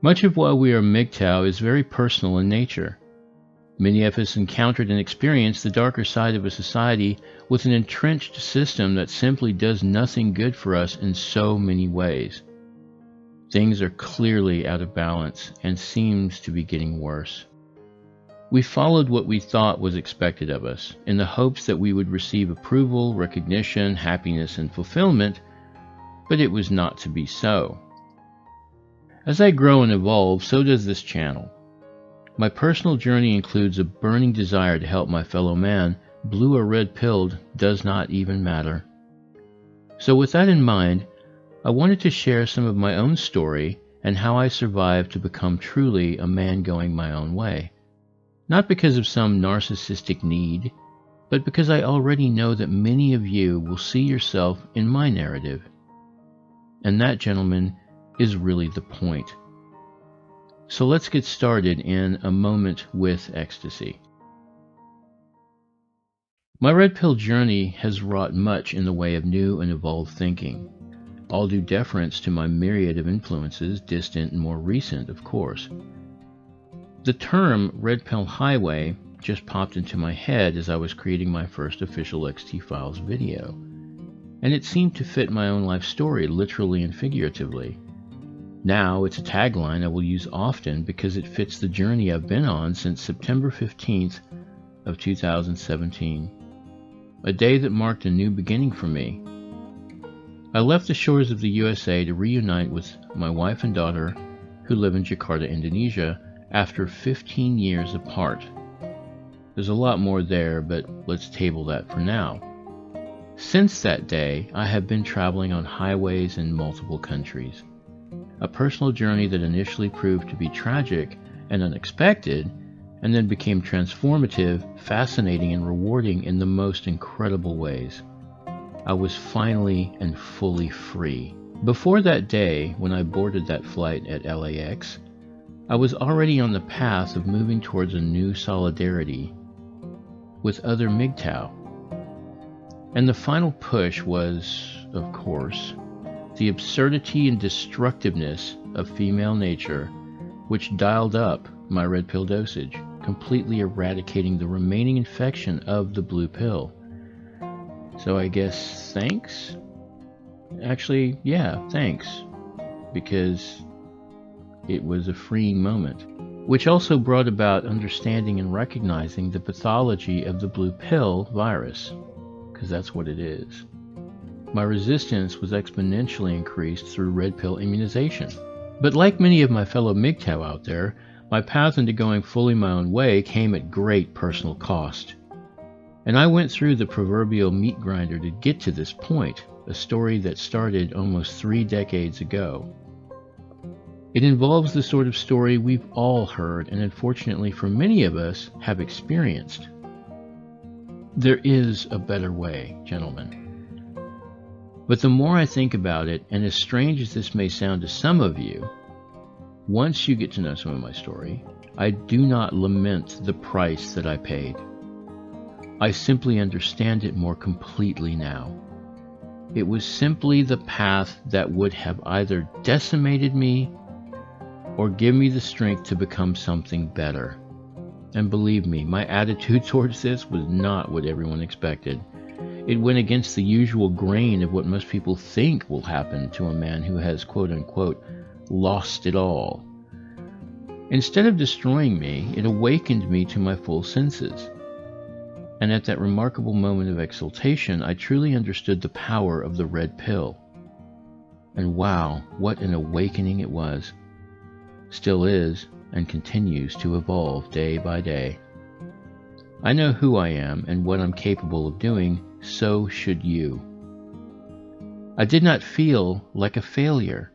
Much of what we are MGTOW is very personal in nature. Many of us encountered and experienced the darker side of a society with an entrenched system that simply does nothing good for us in so many ways. Things are clearly out of balance and seems to be getting worse. We followed what we thought was expected of us in the hopes that we would receive approval, recognition, happiness, and fulfillment, but it was not to be so. As I grow and evolve, so does this channel. My personal journey includes a burning desire to help my fellow man. Blue or red-pilled does not even matter. So with that in mind, I wanted to share some of my own story and how I survived to become truly a man going my own way. Not because of some narcissistic need, but because I already know that many of you will see yourself in my narrative. And that, gentlemen, is really the point. So let's get started in a moment with XTasey. My red pill journey has wrought much in the way of new and evolved thinking. All due deference to my myriad of influences, distant and more recent, of course. The term red pill highway just popped into my head as I was creating my first official XT Files video, and it seemed to fit my own life story literally and figuratively. Now it's a tagline I will use often because it fits the journey I've been on since September 15th of 2017, a day that marked a new beginning for me. I left the shores of the USA to reunite with my wife and daughter who live in Jakarta, Indonesia, after 15 years apart. There's a lot more there, but let's table that for now. Since that day, I have been traveling on highways in multiple countries. A personal journey that initially proved to be tragic and unexpected, and then became transformative, fascinating, and rewarding in the most incredible ways. I was finally and fully free. Before that day, when I boarded that flight at LAX, I was already on the path of moving towards a new solidarity with other MGTOW. And the final push was, of course, the absurdity and destructiveness of female nature, which dialed up my red pill dosage, completely eradicating the remaining infection of the blue pill. So I guess thanks? Actually, yeah, thanks. Because it was a freeing moment, which also brought about understanding and recognizing the pathology of the blue pill virus, because that's what it is. My resistance was exponentially increased through red pill immunization. But like many of my fellow MGTOW out there, my path into going fully my own way came at great personal cost. And I went through the proverbial meat grinder to get to this point, a story that started almost 3 decades ago. It involves the sort of story we've all heard and unfortunately for many of us have experienced. There is a better way, gentlemen. But the more I think about it, and as strange as this may sound to some of you, once you get to know some of my story, I do not lament the price that I paid. I simply understand it more completely now. It was simply the path that would have either decimated me or give me the strength to become something better. And believe me, my attitude towards this was not what everyone expected. It went against the usual grain of what most people think will happen to a man who has quote-unquote lost it all. Instead of destroying me, it awakened me to my full senses. And at that remarkable moment of exaltation, I truly understood the power of the red pill. And wow, what an awakening it was. Still is, and continues to evolve day by day. I know who I am and what I'm capable of doing, so should you. I did not feel like a failure.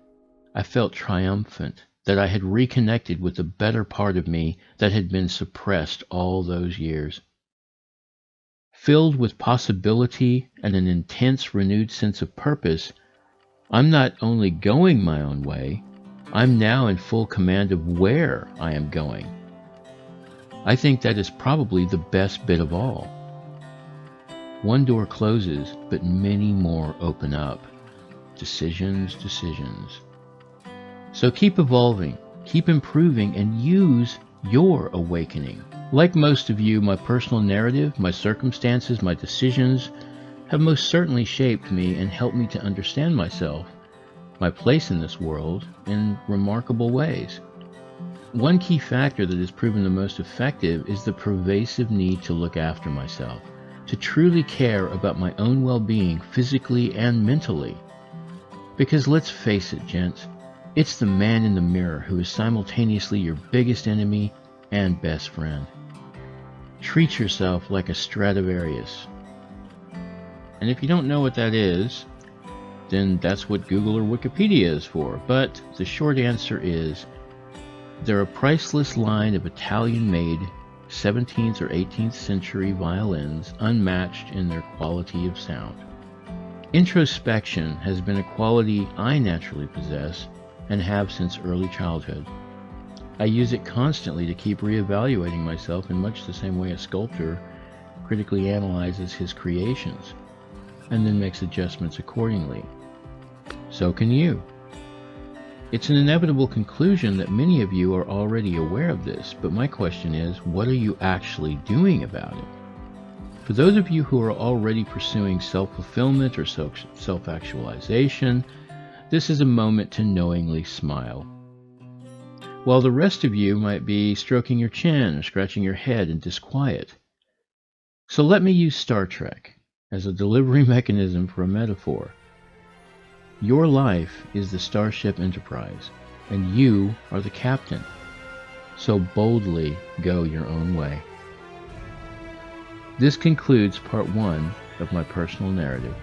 I felt triumphant that I had reconnected with the better part of me that had been suppressed all those years. Filled with possibility and an intense renewed sense of purpose, I'm not only going my own way, I'm now in full command of where I am going. I think that is probably the best bit of all. One door closes, but many more open up. Decisions, decisions. So keep evolving, keep improving, and use your awakening. Like most of you, my personal narrative, my circumstances, my decisions have most certainly shaped me and helped me to understand myself, my place in this world, in remarkable ways. One key factor that has proven the most effective is the pervasive need to look after myself, to truly care about my own well-being physically and mentally. Because let's face it, gents, it's the man in the mirror who is simultaneously your biggest enemy and best friend. Treat yourself like a Stradivarius. And if you don't know what that is, then that's what Google or Wikipedia is for. But the short answer is, they're a priceless line of Italian-made 17th or 18th century violins, unmatched in their quality of sound. Introspection has been a quality I naturally possess and have since early childhood. I use it constantly to keep reevaluating myself in much the same way a sculptor critically analyzes his creations and then makes adjustments accordingly. So can you. It's an inevitable conclusion that many of you are already aware of this, but my question is, what are you actually doing about it? For those of you who are already pursuing self-fulfillment or self-actualization, this is a moment to knowingly smile. While the rest of you might be stroking your chin or scratching your head in disquiet. So let me use Star Trek as a delivery mechanism for a metaphor. Your life is the Starship Enterprise, and you are the captain. So boldly go your own way. This concludes part 1 of my personal narrative.